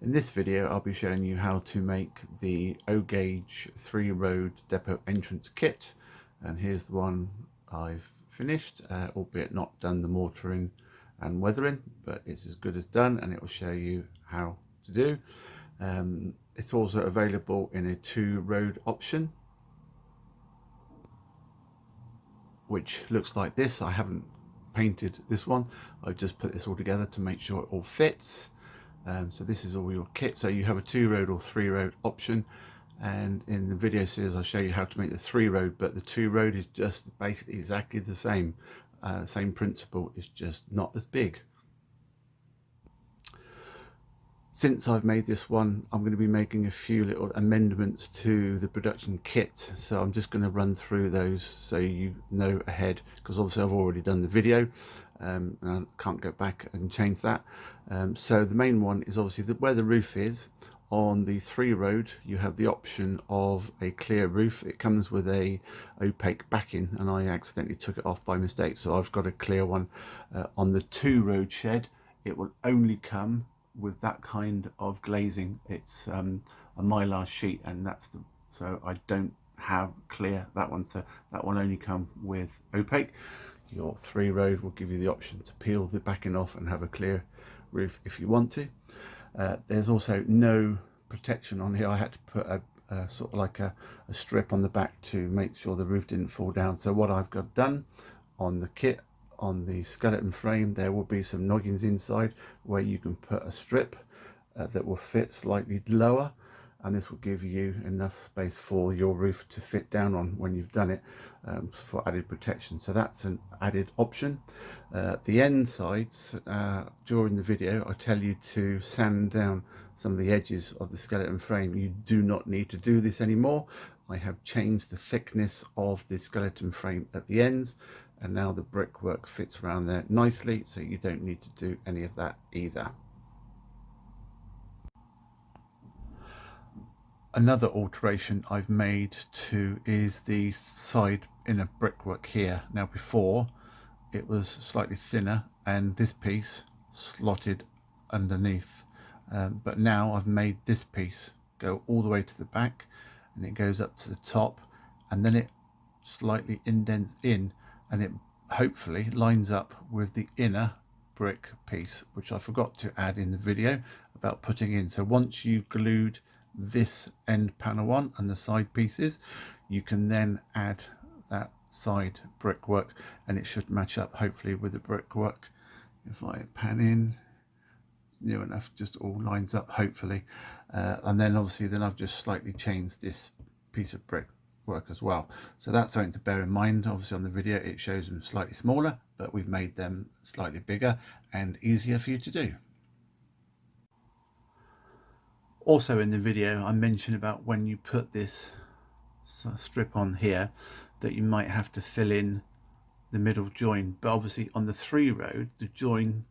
In this video I'll be showing you how to make the O-gauge 3-road depot entrance kit, and here's the one I've finished, albeit not done the mortaring and weathering, but it's as good as done, and it will show you how to do. It's also available in a 2-road option, which looks like this. I haven't painted this one, I've just put this all together to make sure it all fits. So this is all your kit. So you have a 2-road or 3-road option, and in the video series I'll show you how to make the 3-road, but the 2-road is just basically exactly the same, same principle, it's just not as big. Since I've made this one, I'm going to be making a few little amendments to the production kit, so I'm just going to run through those so you know ahead, because obviously I've already done the video and I can't go back and change that. So the main one is obviously where the roof is. On the 3-road you have the option of a clear roof. It comes with a opaque backing, and I accidentally took it off by mistake, so I've got a clear one. On the 2-road shed it will only come with that kind of glazing. It's a mylar sheet, and so I don't have clear that one, so that one only come with opaque. Your 3-road will give you the option to peel the backing off and have a clear roof if you want to. There's also no protection on here. I had to put a sort of like a strip on the back to make sure the roof didn't fall down. So what I've got done on the kit, on the skeleton frame, there will be some noggins inside where you can put a strip that will fit slightly lower, and this will give you enough space for your roof to fit down on when you've done it, for added protection. So that's an added option. The end sides, during the video I tell you to sand down some of the edges of the skeleton frame. You do not need to do this anymore. I have changed the thickness of the skeleton frame at the ends, and now the brickwork fits around there nicely, so you don't need to do any of that either. Another alteration I've made is the side inner brickwork here. Now before it was slightly thinner and this piece slotted underneath, but now I've made this piece go all the way to the back, and it goes up to the top, and then it slightly indents in, and it hopefully lines up with the inner brick piece, which I forgot to add in the video about putting in. So once you've glued this end panel on and the side pieces, you can then add that side brickwork, and it should match up hopefully with the brickwork. If I pan in near enough, just all lines up hopefully, and then obviously I've just slightly changed this piece of brickwork as well. So that's something to bear in mind. Obviously on the video it shows them slightly smaller, but we've made them slightly bigger and easier for you to do. Also in the video I mentioned about when you put this strip on here that you might have to fill in the middle join, but obviously on the 3-road the join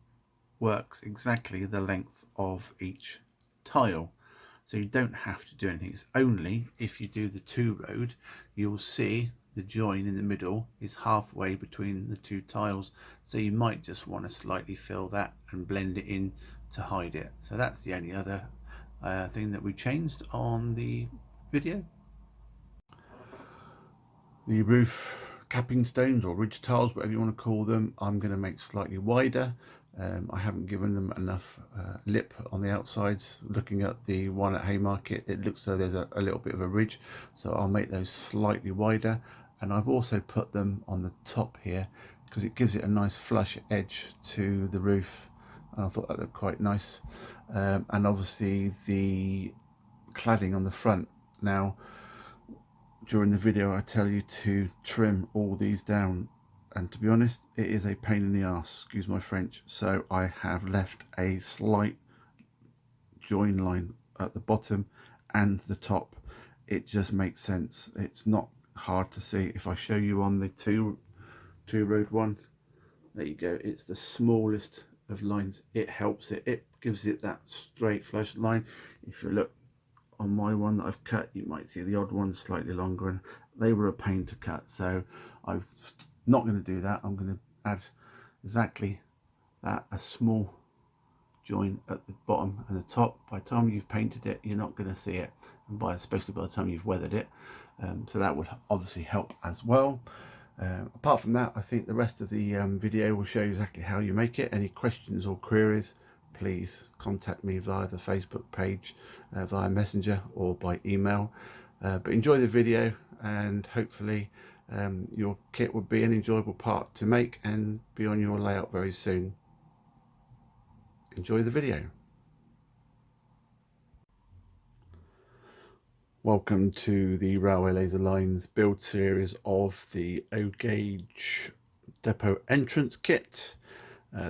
works exactly the length of each tile, so you don't have to do anything. It's only if you do the 2-road you'll see the join in the middle is halfway between the 2 tiles, so you might just want to slightly fill that and blend it in to hide it. So that's the only other thing that we changed on the video. The roof capping stones or ridge tiles, whatever you want to call them, I'm going to make slightly wider. I haven't given them enough lip on the outsides. Looking at the one at Haymarket, it looks though there's a little bit of a ridge, so I'll make those slightly wider. And I've also put them on the top here because it gives it a nice flush edge to the roof, and I thought that looked quite nice. And obviously the cladding on the front. Now during the video I tell you to trim all these down, and to be honest it is a pain in the arse, excuse my French. So I have left a slight join line at the bottom and the top. It just makes sense, it's not hard to see. If I show you on the 2-road one, there you go, it's the smallest of lines. It helps it gives it that straight flush line. If you look on my one that I've cut, you might see the odd one slightly longer, and they were a pain to cut, so I'm not going to do that. I'm going to add exactly that, a small join at the bottom and the top. By the time you've painted it, you're not going to see it, and especially by the time you've weathered it. So that would obviously help as well. Apart from that, I think the rest of the video will show you exactly how you make it. Any questions or queries, please contact me via the Facebook page, via Messenger or by email. But enjoy the video, and hopefully your kit will be an enjoyable part to make and be on your layout very soon. Enjoy the video. Welcome to the Railway Laser Lines build series of the O-Gauge depot entrance kit.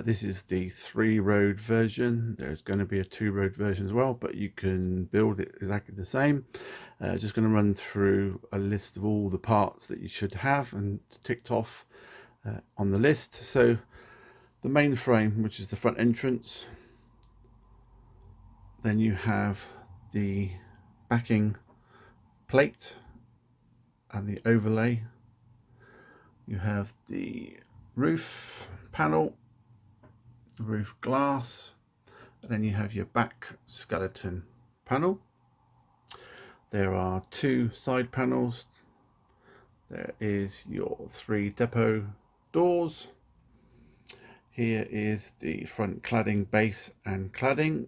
This is the 3-road version. There's going to be a 2-road version as well, but you can build it exactly the same. Just going to run through a list of all the parts that you should have and ticked off on the list. So the main frame, which is the front entrance, then you have the backing plate and the overlay. You have the roof panel, the roof glass, and then you have your back skeleton panel. There are 2 side panels. There is your 3 depot doors. Here is the front cladding base and cladding.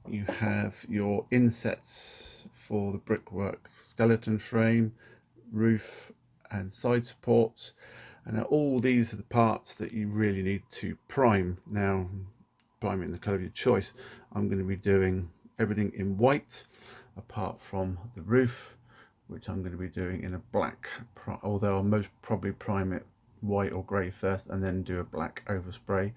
You have your insets for the brickwork skeleton frame, roof and side supports, and all these are the parts that you really need to prime. Now, prime it in the colour of your choice. I'm going to be doing everything in white apart from the roof, which I'm going to be doing in a black, although I'll most probably prime it white or grey first and then do a black overspray.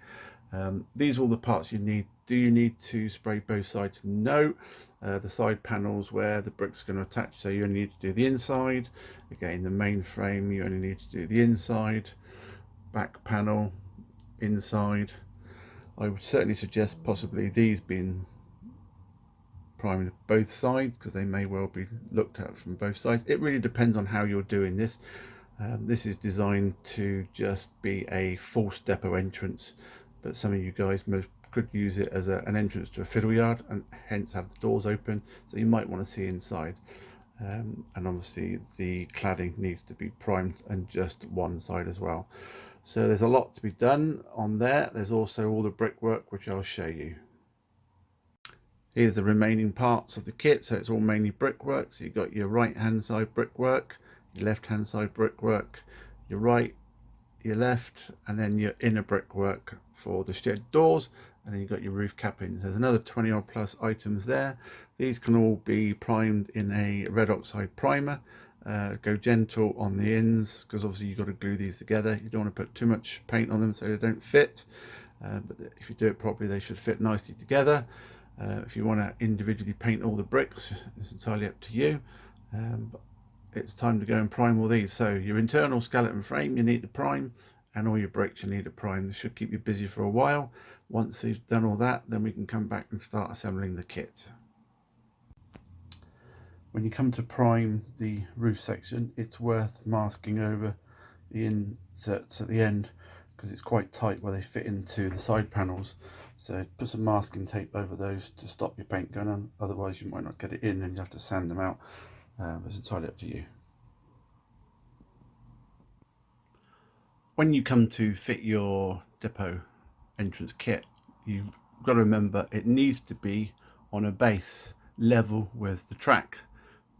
These are all the parts you need. Do you need to spray both sides? No. The side panels where the brick's going to attach, so you only need to do the inside. Again, the main frame, you only need to do the inside. Back panel, inside. I would certainly suggest possibly these being primed both sides, because they may well be looked at from both sides. It really depends on how you're doing this. This is designed to just be a false depot entrance, but some of you guys could use it as an entrance to a fiddle yard and hence have the doors open, so you might want to see inside. And obviously the cladding needs to be primed, and just one side as well. So there's a lot to be done on there. There's also all the brickwork, which I'll show you. Here's the remaining parts of the kit. So it's all mainly brickwork. So you've got your right hand side brickwork, your left hand side brickwork, your right, your left, and then your inner brickwork for the shed doors, and then you've got your roof cappings. There's another 20 odd plus items there. These can all be primed in a red oxide primer. Go gentle on the ends, because obviously you've got to glue these together. You don't want to put too much paint on them so they don't fit, but if you do it properly they should fit nicely together. If you want to individually paint all the bricks, it's entirely up to you, but it's time to go and prime all these. So your internal skeleton frame you need to prime, and all your bricks you need to prime. This should keep you busy for a while. Once you've done all that, then we can come back and start assembling the kit. When you come to prime the roof section, it's worth masking over the inserts at the end, because it's quite tight where they fit into the side panels. So put some masking tape over those to stop your paint going on, otherwise you might not get it in and you have to sand them out. It's entirely up to you. When you come to fit your depot entrance kit, you've got to remember it needs to be on a base level with the track,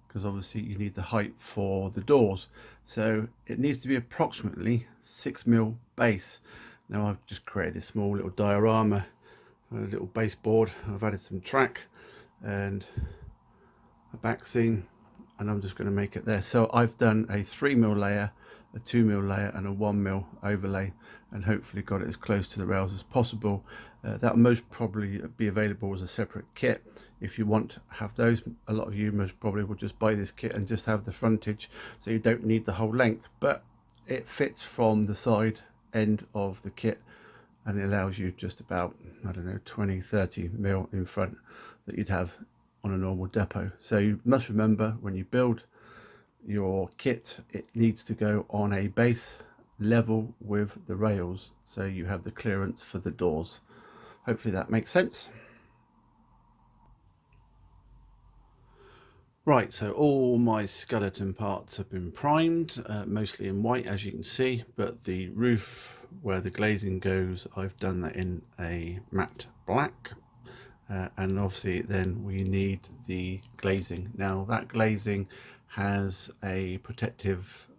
because obviously you need the height for the doors. So it needs to be approximately 6mm base. Now I've just created a small little diorama, a little baseboard. I've added some track and a back scene, and I'm just going to make it there. So I've done a 3mm layer, a 2mm layer and a 1mm overlay, and hopefully got it as close to the rails as possible. That will most probably be available as a separate kit if you want to have those. A lot of you most probably will just buy this kit and just have the frontage, so you don't need the whole length, but it fits from the side end of the kit, and it allows you just about, I don't know, 20-30mm in front that you'd have on a normal depot. So you must remember, when you build your kit, it needs to go on a base level with the rails, so you have the clearance for the doors. Hopefully that makes sense. Right, so all my skeleton parts have been primed, mostly in white as you can see, but the roof where the glazing goes, I've done that in a matte black. And obviously then we need the glazing. Now that glazing has a protective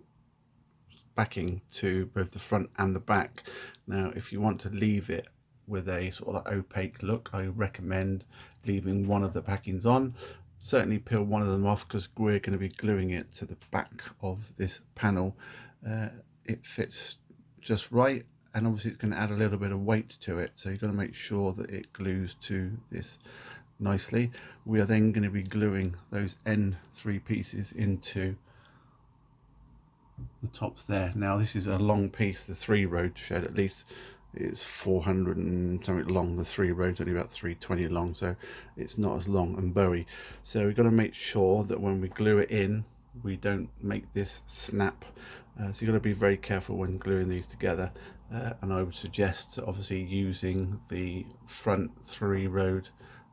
backing to both the front and the back. Now if you want to leave it with a sort of opaque look, I recommend leaving one of the backings on. Certainly peel one of them off because we're going to be gluing it to the back of this panel. It fits just right, and obviously it's going to add a little bit of weight to it, so you've got to make sure that it glues to this nicely. We are then going to be gluing those end three pieces into the tops there. Now this is a long piece, the 3-road shed, at least it's 400 and something long. The 3 roads only about 320 long, so it's not as long and bowy. So we've got to make sure that when we glue it in, we don't make this snap. So you've got to be very careful when gluing these together, and I would suggest obviously using the front 3-road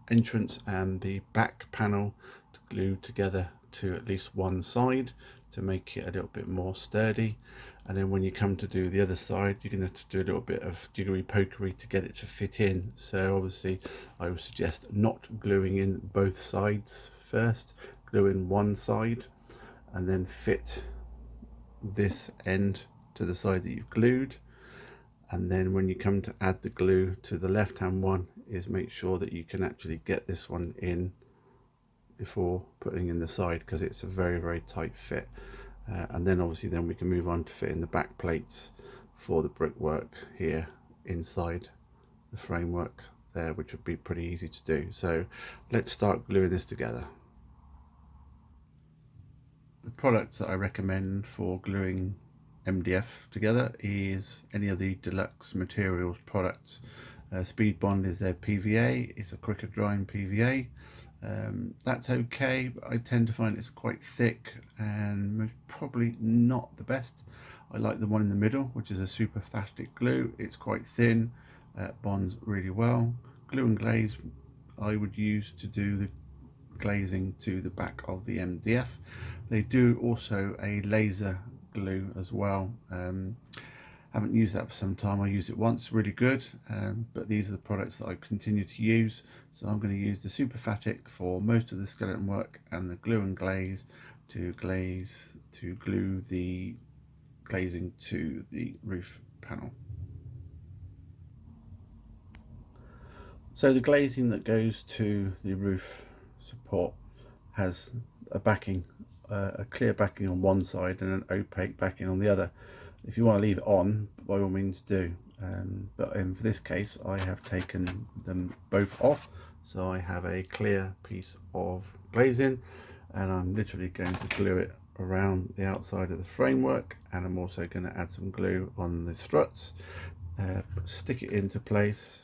entrance and the back panel to glue together to at least one side to make it a little bit more sturdy. And then when you come to do the other side, you're going to have to do a little bit of jiggery pokery to get it to fit in. So obviously I would suggest not gluing in both sides first. Glue in one side and then fit this end to the side that you've glued. And then when you come to add the glue to the left hand one, is make sure that you can actually get this one in before putting in the side, because it's a very, very tight fit. And then obviously then we can move on to fit in the back plates for the brickwork here inside the framework there, which would be pretty easy to do. So let's start gluing this together. The products that I recommend for gluing MDF together is any of the Deluxe Materials products. Speed Bond is their PVA. It's a quicker drying PVA. That's okay, but I tend to find it's quite thick and most probably not the best. I like the one in the middle, which is a super plastic glue. It's quite thin, bonds really well. Glue and glaze I would use to do the glazing to the back of the MDF. They do also a laser glue as well. Haven't used that for some time. I used it once, really good, but these are the products that I continue to use. So I'm going to use the Superfatic for most of the skeleton work and the glue and glaze to glue the glazing to the roof panel. So the glazing that goes to the roof support has a backing, a clear backing on one side and an opaque backing on the other. If you want to leave it on, by all means do, but for this case I have taken them both off, so I have a clear piece of glazing and I'm literally going to glue it around the outside of the framework, and I'm also going to add some glue on the struts, stick it into place,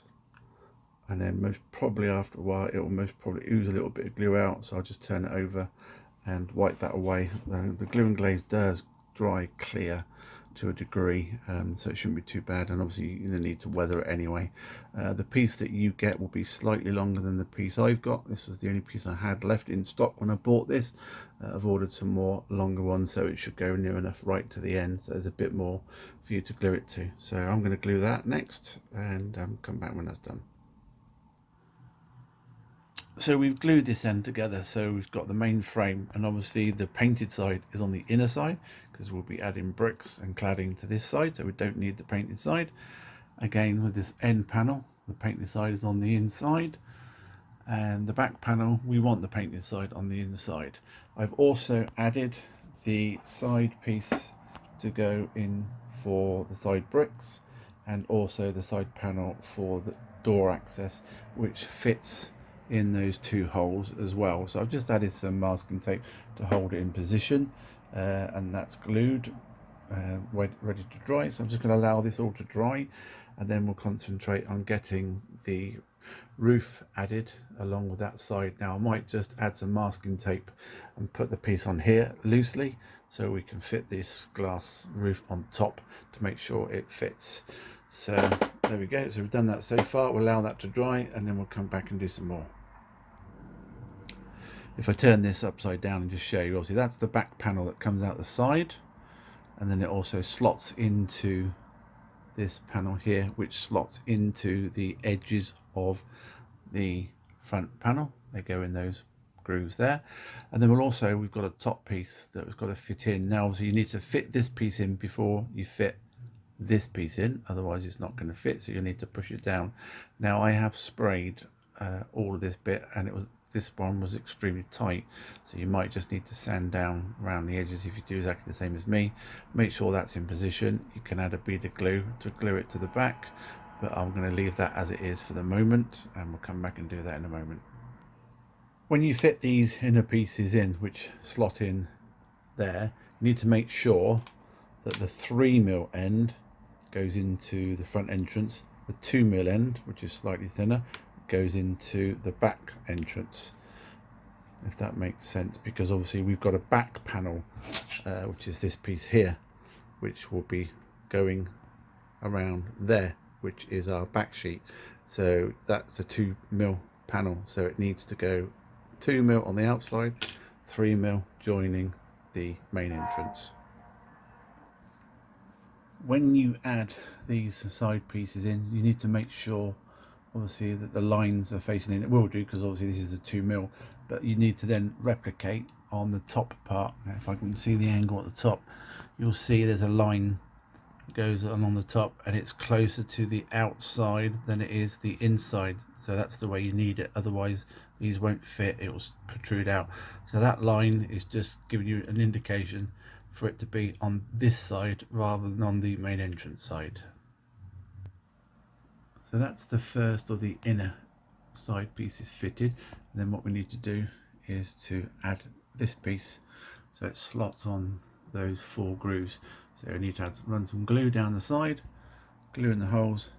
and then most probably after a while it will most probably ooze a little bit of glue out, so I'll just turn it over and wipe that away. The glue and glaze does dry clear to a degree, so it shouldn't be too bad, and obviously you need to weather it anyway. The piece that you get will be slightly longer than the piece I've got. This was the only piece I had left in stock when I bought this. I've ordered some more longer ones, so it should go near enough right to the end, so there's a bit more for you to glue it to. So I'm going to glue that next and come back when that's done. So we've glued this end together, so we've got the main frame, and obviously the painted side is on the inner side because we'll be adding bricks and cladding to this side, so we don't need the painted side. Again, with this end panel, the painted side is on the inside, and the back panel, we want the painted side on the inside. I've also added the side piece to go in for the side bricks, and also the side panel for the door access, which fits in those 2 holes as well. So I've just added some masking tape to hold it in position, and that's glued, ready to dry. So I'm just going to allow this all to dry, and then we'll concentrate on getting the roof added along with that side. Now I might just add some masking tape and put the piece on here loosely so we can fit this glass roof on top to make sure it fits. So There we go, so we've done that so far. We'll allow that to dry and then we'll come back and do some more. If I turn this upside down and just show you, obviously that's the back panel that comes out the side, and then it also slots into this panel here, which slots into the edges of the front panel. They go in those grooves there. And then we've got a top piece that we've got to fit in. Now obviously you need to fit this piece in before you fit this piece in, otherwise it's not going to fit, so you need to push it down. Now I have sprayed all of this bit, and this one was extremely tight, so you might just need to sand down around the edges. If you do exactly the same as me, make sure that's in position. You can add a bead of glue to glue it to the back, but I'm going to leave that as it is for the moment, and we'll come back and do that in a moment. When you fit these inner pieces in, which slot in there, you need to make sure that the 3mm end goes into the front entrance, the 2mm end, which is slightly thinner, goes into the back entrance, if that makes sense, because obviously we've got a back panel, which is this piece here, which will be going around there, which is our back sheet. So that's a 2mm panel, so it needs to go 2mm on the outside, 3mm joining the main entrance. When you add these side pieces in, you need to make sure obviously that the lines are facing in. It will do, because obviously this is a 2mm, but you need to then replicate on the top part. Now if I can see the angle at the top, you'll see there's a line that goes on the top, and it's closer to the outside than it is the inside, so that's the way you need it, otherwise these won't fit, it will protrude out. So that line is just giving you an indication for it to be on this side rather than on the main entrance side. So that's the first of the inner side pieces fitted, and then what we need to do is to add this piece so it slots on those 4 grooves. So we need to run some glue down the side, glue in the holes,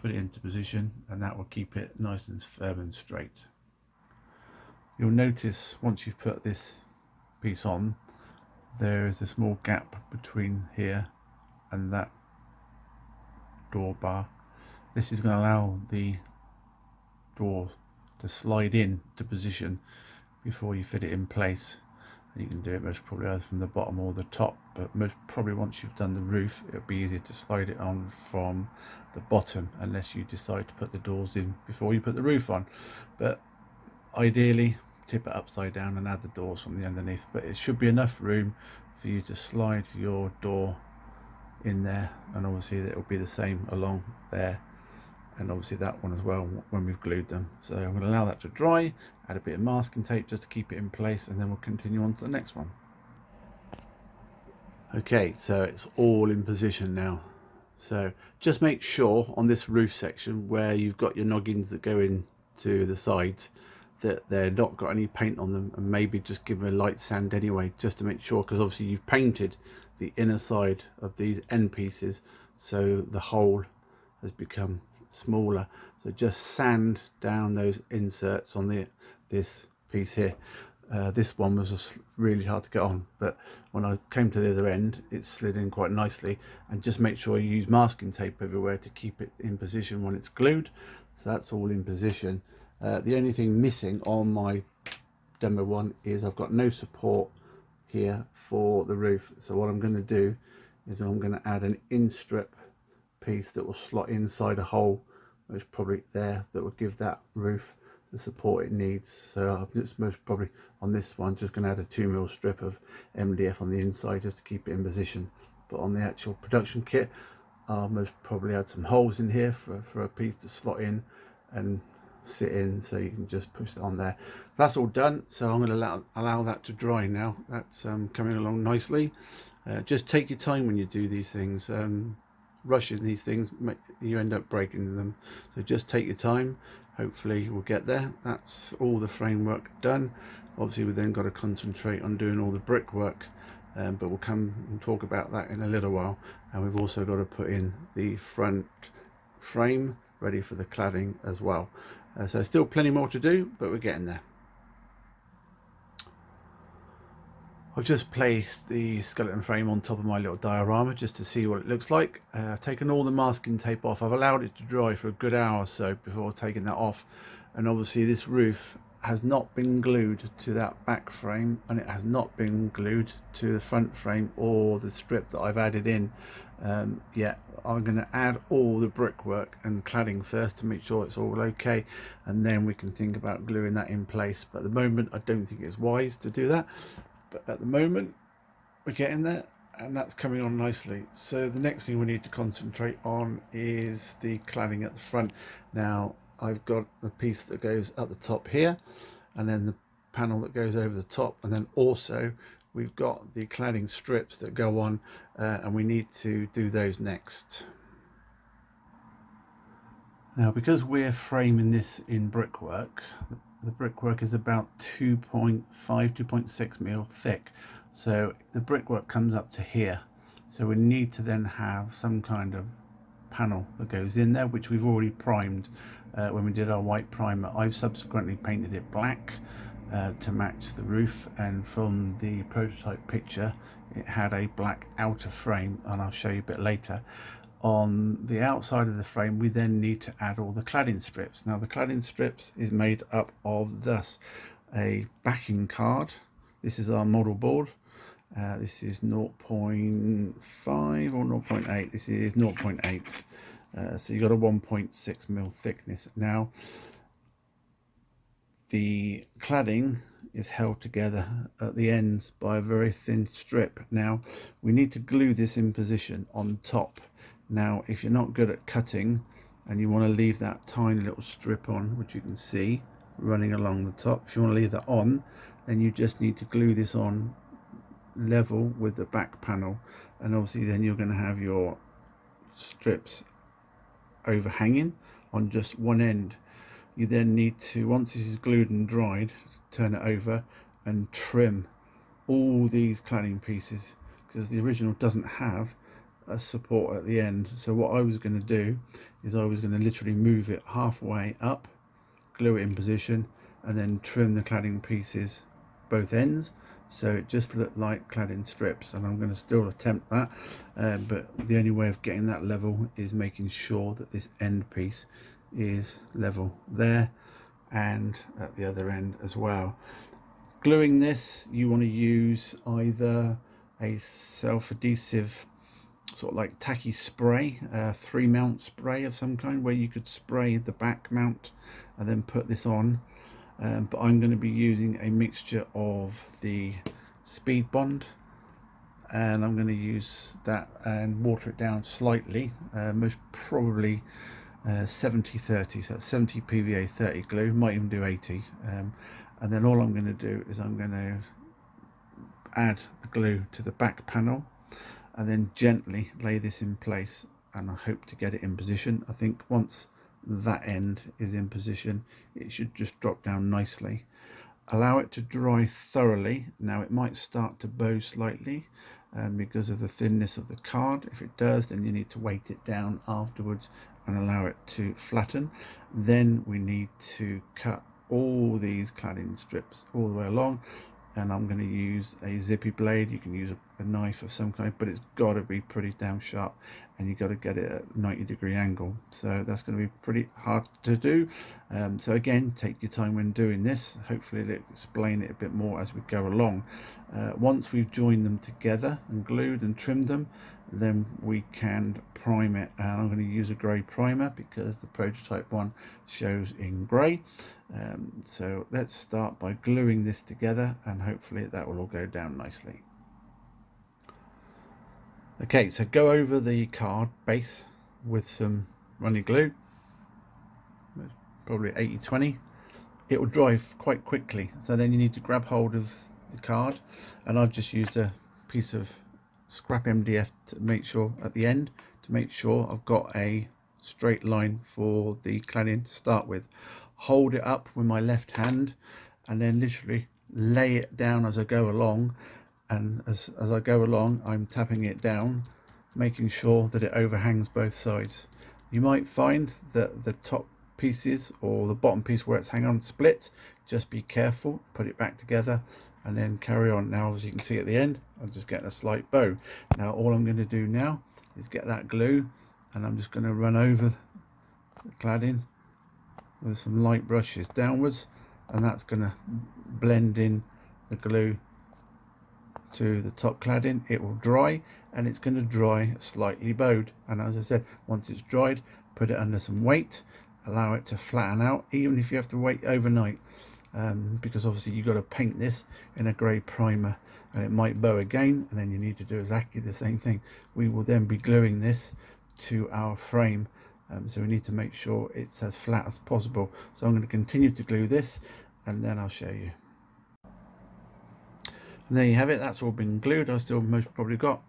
put it into position, and that will keep it nice and firm and straight. You'll notice once you've put this piece on, there is a small gap between here and that door bar. This is going to allow the door to slide in to position before you fit it in place. And you can do it most probably either from the bottom or the top, but most probably once you've done the roof, it'll be easier to slide it on from the bottom, unless you decide to put the doors in before you put the roof on. But ideally tip it upside down and add the doors from the underneath, but it should be enough room for you to slide your door in there, and obviously it will be the same along there, and obviously that one as well when we've glued them. So I'm going to allow that to dry, add a bit of masking tape just to keep it in place, and then we'll continue on to the next one. Okay, so it's all in position now. So just make sure on this roof section where you've got your noggins that go into the sides that they're not got any paint on them, and maybe just give them a light sand anyway, just to make sure, because obviously you've painted the inner side of these end pieces, so the hole has become smaller. So just sand down those inserts on this piece here. This one was just really hard to get on, but when I came to the other end it slid in quite nicely. And just make sure you use masking tape everywhere to keep it in position when it's glued. So that's all in position. The only thing missing on my demo one is I've got no support here for the roof. So what I'm going to do is I'm going to add an in-strip piece that will slot inside a hole, most probably there, that will give that roof the support it needs. So I'm just most probably on this one just going to add a 2mm strip of MDF on the inside just to keep it in position. But on the actual production kit, I'll most probably add some holes in here for a piece to slot in and sit in, so you can just push that on there. That's all done, so I'm going to allow that to dry now. That's coming along nicely. Just take your time when you do these things. Rushing these things, you end up breaking them, so just take your time. Hopefully we'll get there. That's all the framework done. Obviously we've then got to concentrate on doing all the brickwork, but we'll come and talk about that in a little while. And we've also got to put in the front frame ready for the cladding as well. So still plenty more to do, but we're getting there. I've just placed the skeleton frame on top of my little diorama just to see what it looks like. I've taken all the masking tape off. I've allowed it to dry for a good hour or so before taking that off. And obviously this roof has not been glued to that back frame, and it has not been glued to the front frame or the strip that I've added in yet. I'm going to add all the brickwork and cladding first to make sure it's all okay, and then we can think about gluing that in place. But at the moment I don't think it's wise to do that. But at the moment we're getting there, and that's coming on nicely. So the next thing we need to concentrate on is the cladding at the front. Now I've got the piece that goes at the top here, and then the panel that goes over the top, and then also we've got the cladding strips that go on, and we need to do those next. Now, because we're framing this in brickwork, the brickwork is about 2.5, 2.6 mil thick. So the brickwork comes up to here. So we need to then have some kind of panel that goes in there, which we've already primed when we did our white primer. I've subsequently painted it black to match the roof, and from the prototype picture it had a black outer frame, and I'll show you a bit later. On the outside of the frame we then need to add all the cladding strips. Now the cladding strips is made up of thus a backing card. This is our model board. This is 0.5 or 0.8. This is 0.8. So you've got a 1.6 mil thickness. Now the cladding is held together at the ends by a very thin strip. Now we need to glue this in position on top. Now if you're not good at cutting and you want to leave that tiny little strip on, which you can see running along the top, if you want to leave that on, then you just need to glue this on level with the back panel, and obviously then you're going to have your strips overhanging on just one end. You then need to, once this is glued and dried, turn it over and trim all these cladding pieces, because the original doesn't have a support at the end. So what I was going to do is I was going to literally move it halfway up, glue it in position, and then trim the cladding pieces both ends, so it just looked like cladding strips. And I'm going to still attempt that, but the only way of getting that level is making sure that this end piece is level there and at the other end as well. Gluing this, you want to use either a self-adhesive sort of like tacky spray, 3-mount spray of some kind, where you could spray the back mount and then put this on, but I'm going to be using a mixture of the Speed Bond, and I'm going to use that and water it down slightly, most probably 70-30, so that's 70 PVA, 30 glue, might even do 80, and then all I'm going to do is I'm going to add the glue to the back panel and then gently lay this in place, and I hope to get it in position. I think once that end is in position it should just drop down nicely. Allow it to dry thoroughly. Now it might start to bow slightly because of the thinness of the card. If it does, then you need to weight it down afterwards and allow it to flatten. Then we need to cut all these cladding strips all the way along, and I'm going to use a zippy blade. You can use a knife of some kind, but it's got to be pretty damn sharp, and you've got to get it at 90-degree angle. So that's going to be pretty hard to do. So again, take your time when doing this. Hopefully it'll explain it a bit more as we go along. Once we've joined them together and glued and trimmed them, then we can prime it, and I'm going to use a grey primer because the prototype one shows in grey. So let's start by gluing this together, and hopefully that will all go down nicely. Okay, so go over the card base with some runny glue, probably 80-20. It will dry quite quickly, so then you need to grab hold of the card, and I've just used a piece of scrap MDF to make sure at the end, to make sure I've got a straight line for the cladding to start with. Hold it up with my left hand and then literally lay it down as I go along, and as I go along I'm tapping it down, making sure that it overhangs both sides. You might find that the top pieces or the bottom piece where it's hanging on splits. Just be careful, put it back together and then carry on. Now obviously you can see at the end I'm just getting a slight bow. Now all I'm going to do now is get that glue, and I'm just going to run over the cladding with some light brushes downwards, and that's going to blend in the glue to the top cladding. It will dry, and it's going to dry slightly bowed, and as I said, once it's dried, put it under some weight, allow it to flatten out, even if you have to wait overnight, because obviously you've got to paint this in a grey primer, and it might bow again, and then you need to do exactly the same thing. We will then be gluing this to our frame, so we need to make sure it's as flat as possible. So I'm going to continue to glue this, and then I'll show you. And there you have it, that's all been glued. I've still most probably got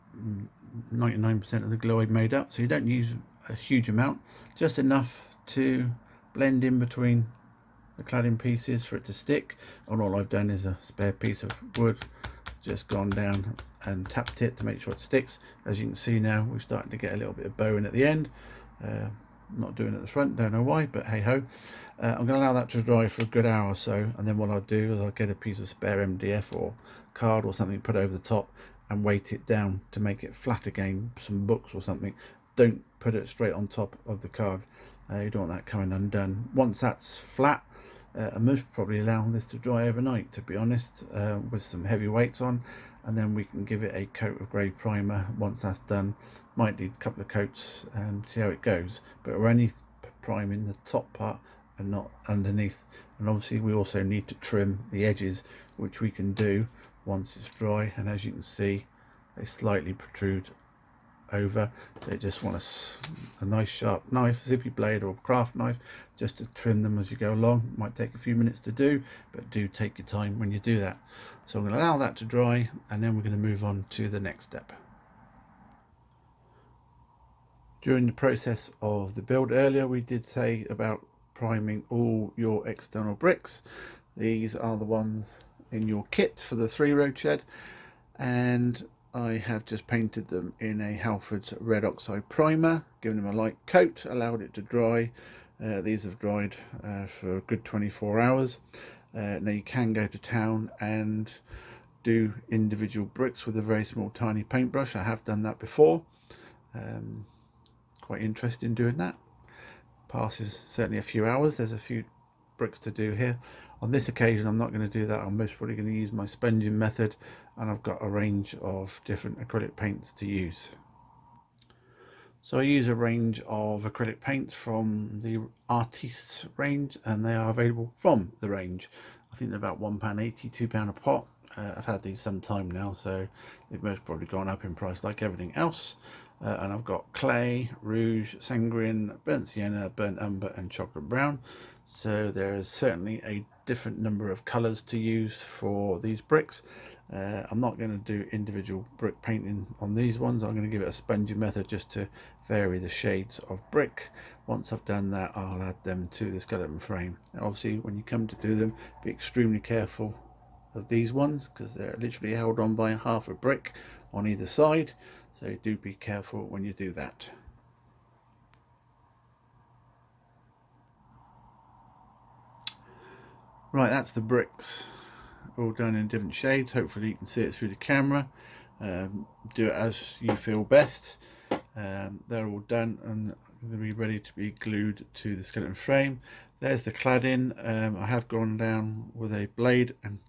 99% of the glue I've made up, so you don't use a huge amount, just enough to blend in between the cladding pieces for it to stick. And all I've done is a spare piece of wood, just gone down and tapped it to make sure it sticks. As you can see now, we're starting to get a little bit of bowing at the end. Not doing it at the front, don't know why, but hey ho. I'm going to allow that to dry for a good hour or so, and then what I'll do is I'll get a piece of spare MDF or card or something, put over the top and weight it down to make it flat again, some books or something. Don't put it straight on top of the card, you don't want that coming undone. Once that's flat, I most probably allow this to dry overnight, to be honest, with some heavy weights on, and then we can give it a coat of grey primer. Once that's done, might need a couple of coats and see how it goes, but we're only priming the top part and not underneath. And obviously we also need to trim the edges, which we can do once it's dry, and as you can see, they slightly protrude over, so you just want a nice sharp knife, zippy blade or craft knife, just to trim them as you go along. Might take a few minutes to do, but do take your time when you do that. So I'm going to allow that to dry, and then we're going to move on to the next step. During the process of the build earlier, we did say about priming all your external bricks. These are the ones in your kit for the 3-row shed, and I have just painted them in a Halford's red oxide primer, given them a light coat, allowed it to dry. These have dried for a good 24 hours. Now you can go to town and do individual bricks with a very small tiny paintbrush. I have done that before. Quite interesting doing that. Passes certainly a few hours. There's a few bricks to do here. On this occasion I'm not going to do that. I'm most probably going to use my sponging method, and I've got a range of different acrylic paints to use. So I use a range of acrylic paints from the Artistes range, and they are available from the range. I think they're about £1.80, £2 a pot. I've had these some time now, so they've most probably gone up in price like everything else. And I've got clay, rouge, sangrian, burnt sienna, burnt umber and chocolate brown. So there is certainly a different number of colours to use for these bricks. I'm not going to do individual brick painting on these ones. I'm going to give it a sponging method just to vary the shades of brick. Once I've done that, I'll add them to the skeleton frame. And obviously when you come to do them, be extremely careful of these ones, because they're literally held on by half a brick on either side, so do be careful when you do that. Right, that's the bricks all done in different shades. Hopefully you can see it through the camera. Do it as you feel best. They're all done and going to be ready to be glued to the skeleton frame. There's the cladding. I have gone down with a blade and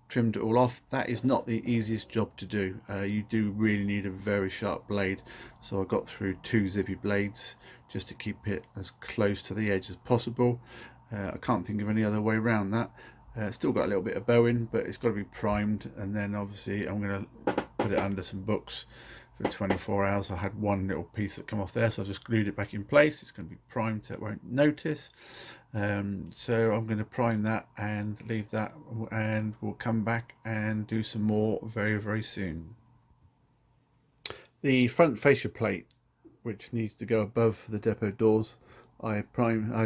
trimmed it all off. That is not the easiest job to do. You do really need a very sharp blade, so I got through 2 zippy blades just to keep it as close to the edge as possible. I can't think of any other way around that. Still got a little bit of bowing, but it's got to be primed, and then obviously I'm going to put it under some books for 24 hours. I had one little piece that come off there, so I just glued it back in place. It's going to be primed so it won't notice. So I'm going to prime that and leave that, and we'll come back and do some more very soon. The front fascia plate, which needs to go above the depot doors, I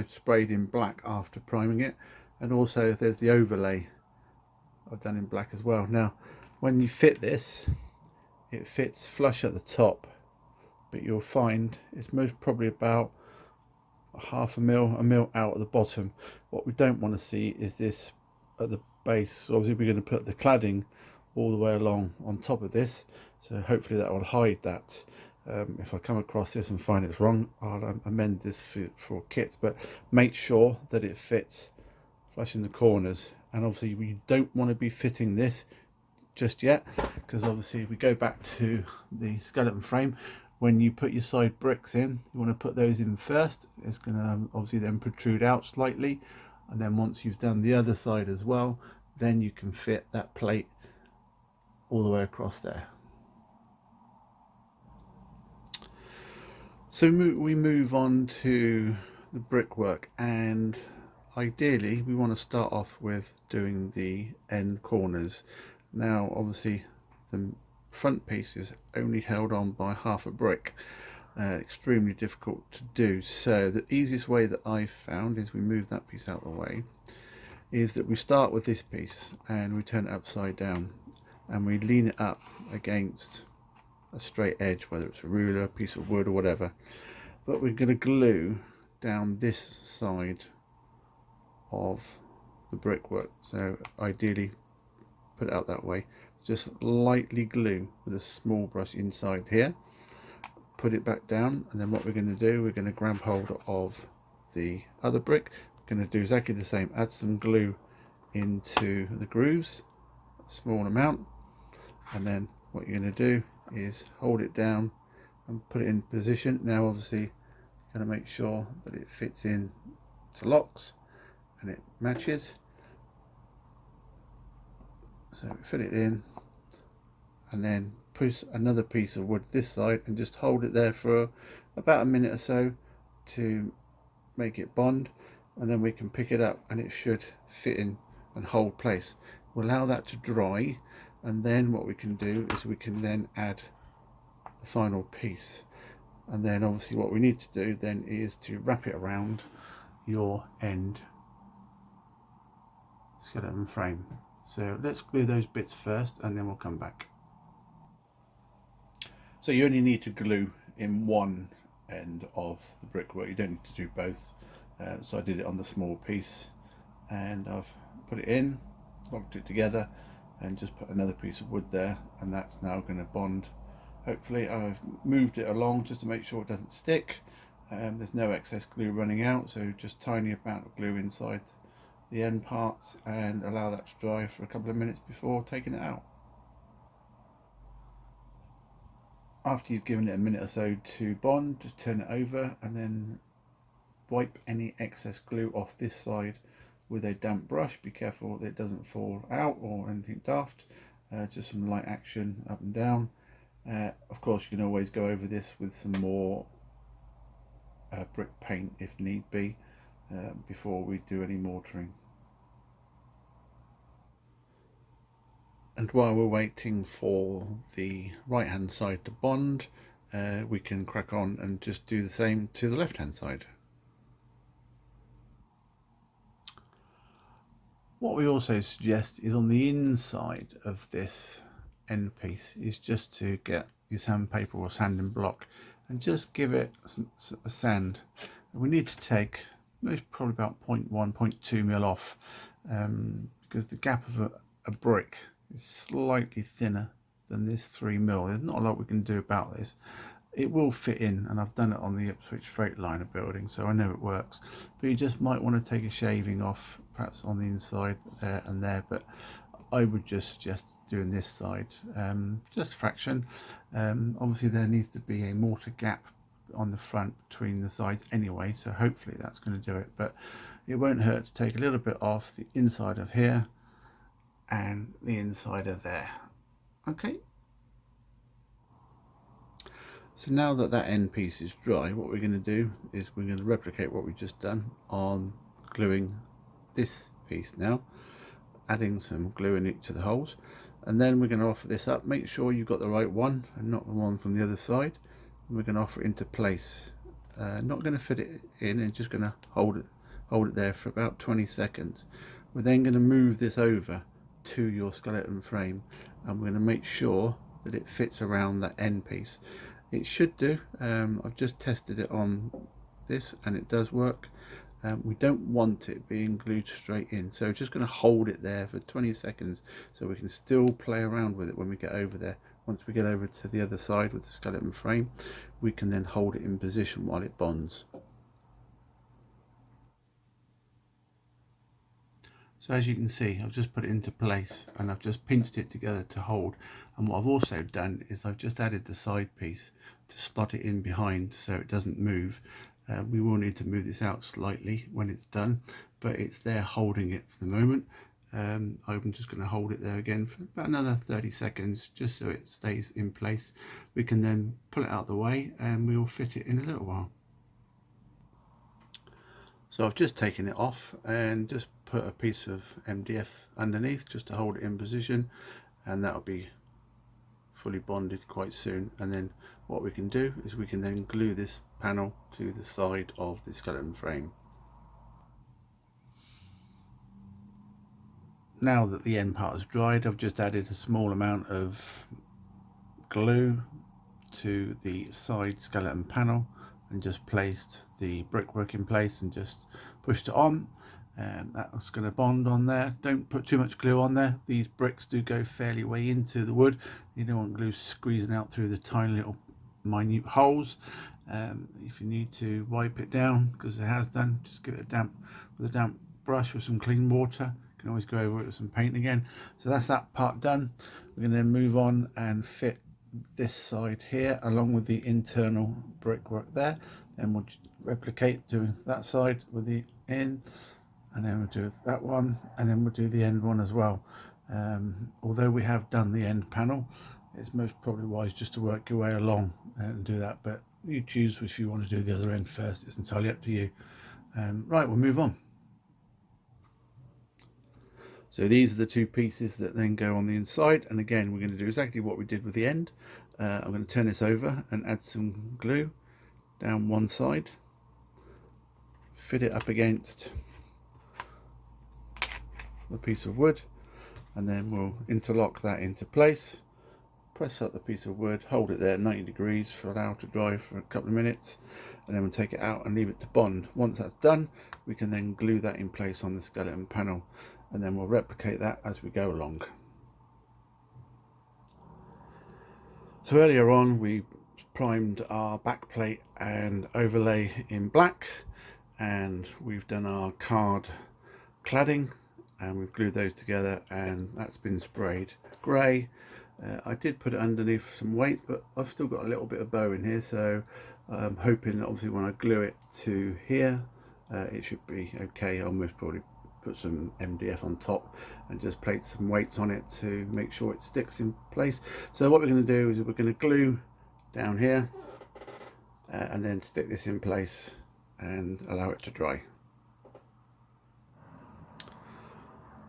sprayed in black after priming it, and also there's the overlay I've done in black as well. Now when you fit this, it fits flush at the top, but you'll find it's most probably about a mil out at the bottom. What we don't want to see is this at the base. So obviously we're going to put the cladding all the way along on top of this, so hopefully that will hide that. If I come across this and find it's wrong, I'll amend this for kits, but make sure that it fits flush in the corners. And obviously we don't want to be fitting this just yet, because obviously if we go back to the skeleton frame, when you put your side bricks in, you want to put those in first. It's going to obviously then protrude out slightly, and then once you've done the other side as well, then you can fit that plate all the way across there. So we move on to the brickwork, and ideally we want to start off with doing the end corners. Now obviously the front piece is only held on by half a brick, extremely difficult to do. So the easiest way that I've found is we move that piece out of the way, is that we start with this piece and we turn it upside down and we lean it up against a straight edge, whether it's a ruler, a piece of wood or whatever, but we're going to glue down this side of the brickwork. So ideally put it out that way, just lightly glue with a small brush inside here, put it back down, and then what we're going to do, we're going to grab hold of the other brick. We're going to do exactly the same, add some glue into the grooves, a small amount, and then what you're going to do is hold it down and put it in position. Now obviously going to make sure that it fits in to locks and it matches. So fit it in and then push another piece of wood this side and just hold it there for about a minute or so to make it bond, and then we can pick it up and it should fit in and hold place. We'll allow that to dry, and then what we can do is we can then add the final piece. And then obviously what we need to do then is to wrap it around your end skeleton frame. So let's glue those bits first and then we'll come back. So you only need to glue in one end of the brickwork, you don't need to do both. So I did it on the small piece and I've put it in, locked it together, and just put another piece of wood there, and that's now going to bond. Hopefully I've moved it along just to make sure it doesn't stick. There's no excess glue running out, so just tiny amount of glue inside the end parts and allow that to dry for a couple of minutes before taking it out. After you've given it a minute or so to bond, just turn it over and then wipe any excess glue off this side with a damp brush. Be careful that it doesn't fall out or anything daft. Just some light action up and down. Of course you can always go over this with some more brick paint if need be before we do any mortaring. And while we're waiting for the right hand side to bond, we can crack on and just do the same to the left hand side. What we also suggest is on the inside of this end piece is just to get your sandpaper or sanding block and just give it a sand. We need to take most probably about 0.1, 0.2 mil off because the gap of a brick is slightly thinner than this 3 mil. There's not a lot we can do about this. It will fit in, and I've done it on the Ipswich Freightliner building, so I know it works. But you just might want to take a shaving off, perhaps on the inside there and there. But I would just suggest doing this side, just a fraction. Obviously, there needs to be a mortar gap on the front between the sides anyway, so hopefully that's going to do it. But it won't hurt to take a little bit off the inside of here and the inside of there. Okay. So now that that end piece is dry, what we're going to do is we're going to replicate what we've just done on gluing this piece now, adding some glue in each of the holes, and then we're going to offer this up. Make sure you've got the right one and not the one from the other side, and we're going to offer it into place. Not going to fit it in, and just going to hold it there for about 20 seconds. We're then going to move this over to your skeleton frame, and we're going to make sure that it fits around that end piece. It should do. I've just tested it on this and it does work. we don't want it being glued straight in, so just going to hold it there for 20 seconds so we can still play around with it when we get over there. Once we get over to the other side with the skeleton frame, we can then hold it in position while it bonds. So as you can see, I've just put it into place and I've just pinched it together to hold. And what I've also done is I've just added the side piece to slot it in behind so it doesn't move. We will need to move this out slightly when it's done, but it's there holding it for the moment. I'm just going to hold it there again for about another 30 seconds just so it stays in place. We can then pull it out of the way and we'll fit it in a little while. So I've just taken it off and just put a piece of MDF underneath just to hold it in position, and that'll be fully bonded quite soon. And then what we can do is we can then glue this panel to the side of the skeleton frame. Now that the end part is dried, I've just added a small amount of glue to the side skeleton panel and just placed the brickwork in place and just pushed it on, and that's going to bond on there. Don't put too much glue on there. These bricks do go fairly way into the wood. You don't want glue squeezing out through the tiny little minute holes. If you need to wipe it down, because it has done, just give it a damp with a damp brush with some clean water. You can always go over it with some paint again. So that's that part done. We're going to then move on and fit this side here along with the internal brickwork there. Then we'll replicate doing that side with the end, and then we'll do that one, and then we'll do the end one as well. Although we have done the end panel, it's most probably wise just to work your way along and do that, but you choose if you want to do the other end first. It's entirely up to you. Right, we'll move on. So these are the two pieces that then go on the inside, and again we're going to do exactly what we did with the end. I'm going to turn this over and add some glue down one side, fit it up against the piece of wood, and then we'll interlock that into place. Press up the piece of wood, hold it there 90 degrees for allow to dry for a couple of minutes, and then we'll take it out and leave it to bond. Once that's done, we can then glue that in place on the skeleton panel, and then we'll replicate that as we go along. So earlier on we primed our back plate and overlay in black, and we've done our card cladding and we've glued those together, and that's been sprayed grey. I did put it underneath some weight, but I've still got a little bit of bow in here, so I'm hoping that obviously when I glue it to here it should be okay. I'll most probably put some MDF on top and just place some weights on it to make sure it sticks in place. So what we're going to do is we're going to glue down here and then stick this in place and allow it to dry.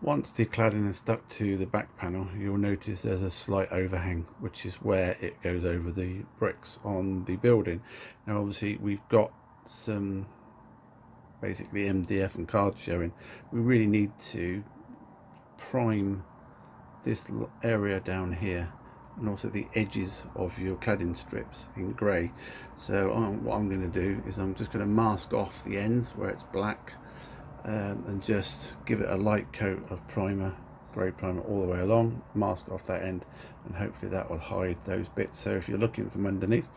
Once the cladding is stuck to the back panel, you'll notice there's a slight overhang, which is where it goes over the bricks on the building. Now obviously we've got some basically MDF and card showing. We really need to prime this area down here and also the edges of your cladding strips in grey. So what I'm going to do is I'm just going to mask off the ends where it's black, and just give it a light coat of primer, grey primer all the way along, mask off that end, and hopefully that will hide those bits, so if you're looking from underneath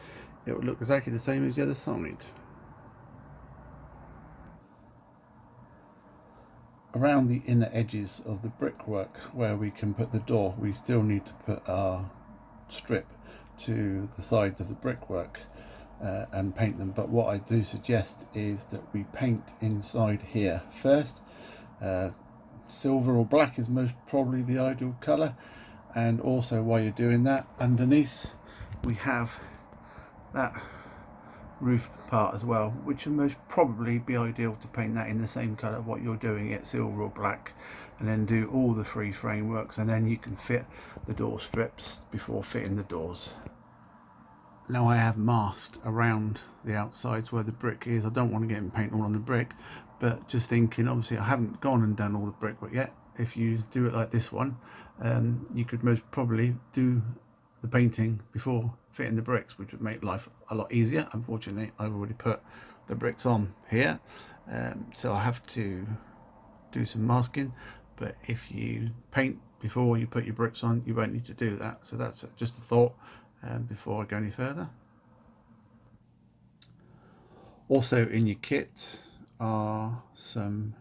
it will look exactly the same as the other side. Around the inner edges of the brickwork where we can put the door, we still need to put our strip to the sides of the brickwork and paint them, but what I do suggest is that we paint inside here first. Silver or black is most probably the ideal colour, and also while you're doing that, underneath we have that roof part as well, which will most probably be ideal to paint that in the same colour what you're doing it, silver or black, and then do all the three frameworks, and then you can fit the door strips before fitting the doors. Now I have masked around the outsides where the brick is. I don't want to get paint all on the brick, but just thinking, obviously I haven't gone and done all the brickwork yet. If you do it like this one, you could most probably do the painting before fitting the bricks, which would make life a lot easier. Unfortunately, I've already put the bricks on here, so I have to do some masking, but if you paint before you put your bricks on, you won't need to do that. So that's just a thought before I go any further. Also in your kit are some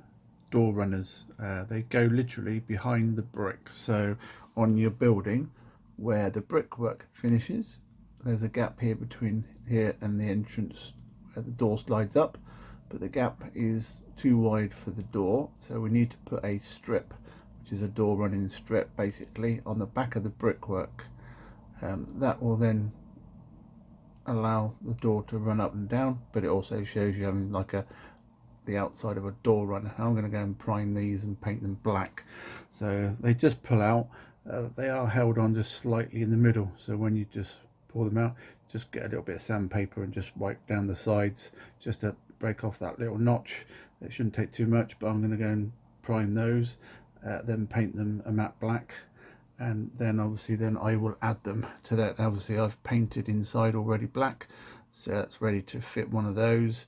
door runners. They go literally behind the brick, so on your building where the brickwork finishes, there's a gap here between here and the entrance where the door slides up, but the gap is too wide for the door, so we need to put a strip, which is a door running strip, basically on the back of the brickwork. That will then allow the door to run up and down, but it also shows you having like the outside of a door runner. I'm going to go and prime these and paint them black, so they just pull out. They are held on just slightly in the middle, so when you just pull them out, just get a little bit of sandpaper and just wipe down the sides just to break off that little notch. It shouldn't take too much, but I'm going to go and prime those, then paint them a matte black, and then obviously then I will add them to that. Obviously I've painted inside already black, so that's ready to fit one of those,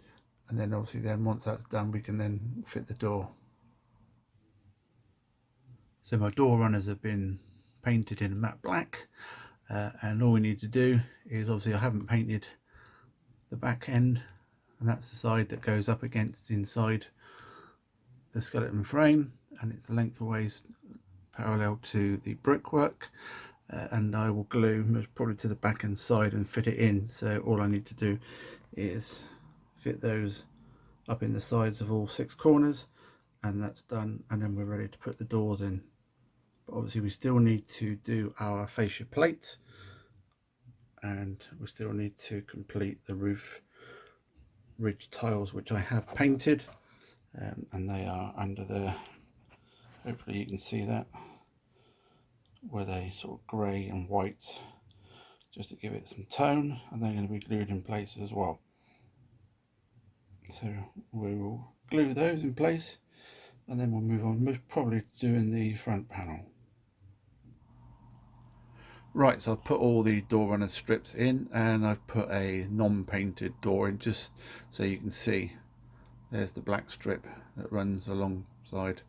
and then obviously then once that's done we can then fit the door. So my door runners have been painted in matte black, and all we need to do is, obviously I haven't painted the back end, and that's the side that goes up against inside the skeleton frame, and it's the lengthways parallel to the brickwork, and I will glue most probably to the back and side and fit it in. So all I need to do is fit those up in the sides of all 6 corners, and that's done, and then we're ready to put the doors in. But obviously we still need to do our fascia plate, and we still need to complete the roof ridge tiles, which I have painted, and they are under there. Hopefully you can see that, where they sort of grey and white, just to give it some tone, and they're going to be glued in place as well. So we will glue those in place, and then we'll move on most probably to doing the front panel. Right, so I've put all the door runner strips in, and I've put a non-painted door in just so you can see. There's the black strip that runs alongside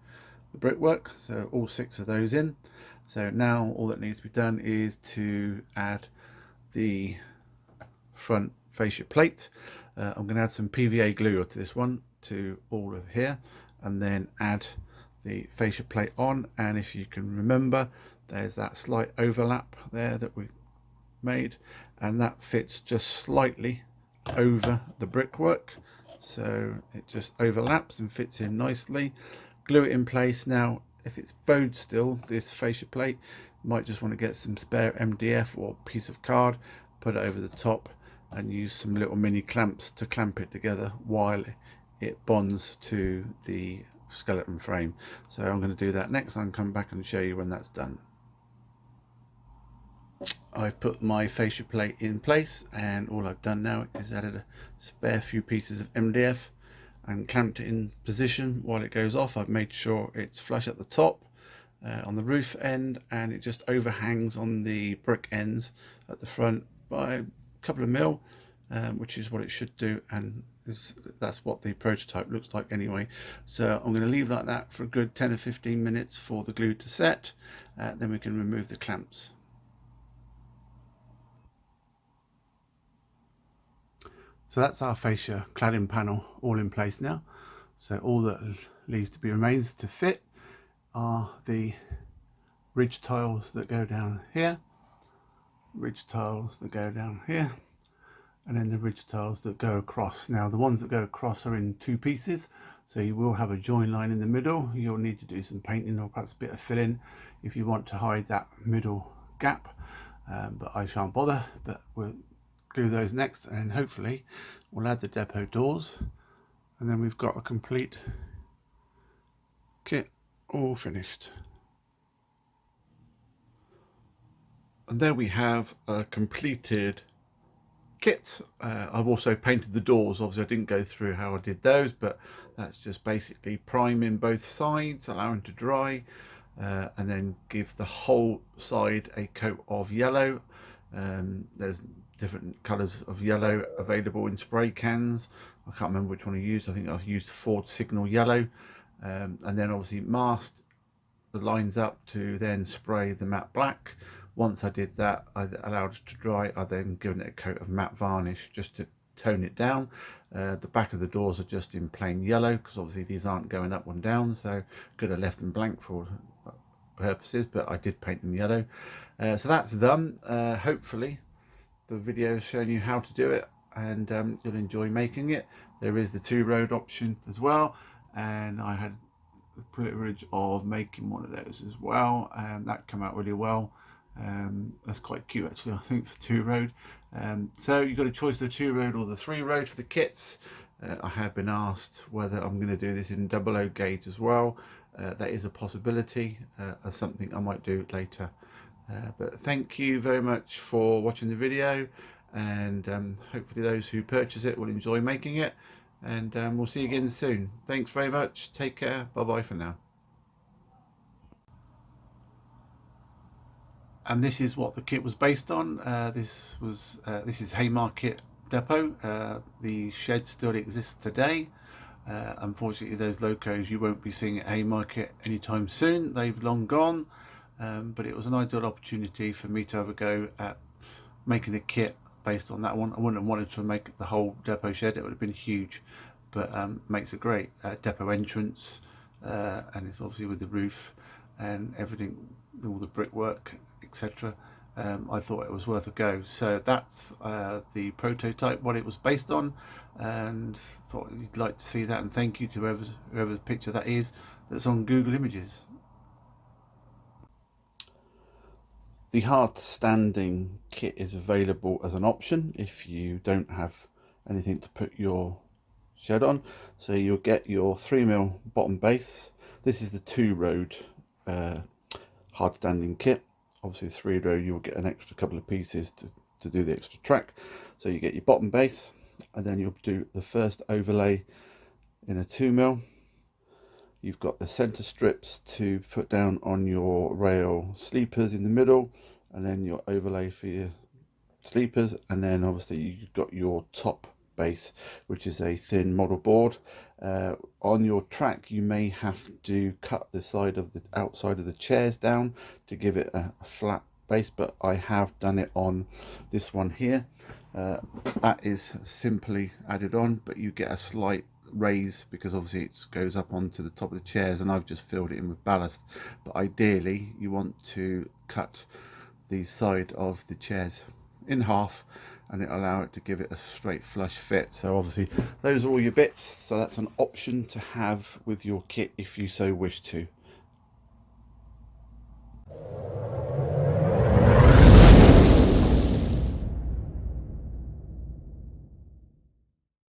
the brickwork, so all 6 of those in. So now all that needs to be done is to add the front fascia plate. I'm going to add some PVA glue to this one, to all of here, and then add the fascia plate on. And if you can remember, there's that slight overlap there that we made, and that fits just slightly over the brickwork, so it just overlaps and fits in nicely. Glue it in place. Now if it's bowed still, this fascia plate, you might just want to get some spare MDF or piece of card, put it over the top, and use some little mini clamps to clamp it together while it bonds to the skeleton frame. So I'm going to do that next, and come back and show you when that's done. I've put my fascia plate in place, and all I've done now is added a spare few pieces of MDF and clamped it in position while it goes off. I've made sure it's flush at the top on the roof end, and it just overhangs on the brick ends at the front by a couple of mil, which is what it should do, and that's what the prototype looks like anyway. So I'm going to leave like that for a good 10 or 15 minutes for the glue to set, then we can remove the clamps. So that's our fascia cladding panel all in place now. So all that leaves to be remains to fit are the ridge tiles that go down here, ridge tiles that go down here, and then the ridge tiles that go across. Now the ones that go across are in 2 pieces, so you will have a join line in the middle. You'll need to do some painting or perhaps a bit of filling if you want to hide that middle gap, but I shan't bother. But we'll glue those next, and hopefully we'll add the depot doors, and then we've got a complete kit all finished. And there we have a completed kit. I've also painted the doors. Obviously I didn't go through how I did those, but that's just basically priming both sides, allowing to dry, and then give the whole side a coat of yellow. There's different colours of yellow available in spray cans. I can't remember which one I used. I think I've used Ford Signal Yellow, and then obviously masked the lines up to then spray the matte black. Once I did that, I allowed it to dry. I then given it a coat of matte varnish just to tone it down. The back of the doors are just in plain yellow because obviously these aren't going up and down, so could have left them blank for purposes, but I did paint them yellow. So that's done. Hopefully the video has shown you how to do it, and you'll enjoy making it. There is the 2-road option as well, and I had the privilege of making one of those as well, and that came out really well. That's quite cute actually, I think, for 2-road. So you've got a choice of the 2-road or the 3-road for the kits. I have been asked whether I'm going to do this in 00 gauge as well. That is a possibility, as something I might do later. But thank you very much for watching the video, and hopefully those who purchase it will enjoy making it, and we'll see you again soon. Thanks very much, take care, bye bye for now. And this is what the kit was based on. This is Haymarket depot. The shed still exists today. Unfortunately, those locos you won't be seeing at Haymarket anytime soon. They've long gone. But it was an ideal opportunity for me to have a go at making a kit based on that one. I wouldn't have wanted to make the whole depot shed, it would have been huge, but makes a great depot entrance, and it's obviously with the roof and everything, all the brickwork, etc. I thought it was worth a go. So that's the prototype, what it was based on, and thought you'd like to see that, and thank you to whoever's picture that is that's on Google Images. The hard standing kit is available as an option if you don't have anything to put your shed on. So you'll get your 3mm bottom base. This is the 2-road hard standing kit. Obviously 3-road you'll get an extra couple of pieces to do the extra track. So you get your bottom base, and then you'll do the first overlay in a 2mm. You've got the center strips to put down on your rail sleepers in the middle, and then your overlay for your sleepers, and then obviously you've got your top base, which is a thin model board. On your track you may have to cut the side of the outside of the chairs down to give it a flat base, but I have done it on this one here. That is simply added on, but you get a slight raise because obviously it goes up onto the top of the chairs, and I've just filled it in with ballast. But ideally you want to cut the side of the chairs in half, and it allow it to give it a straight flush fit. So obviously those are all your bits, so that's an option to have with your kit if you so wish to.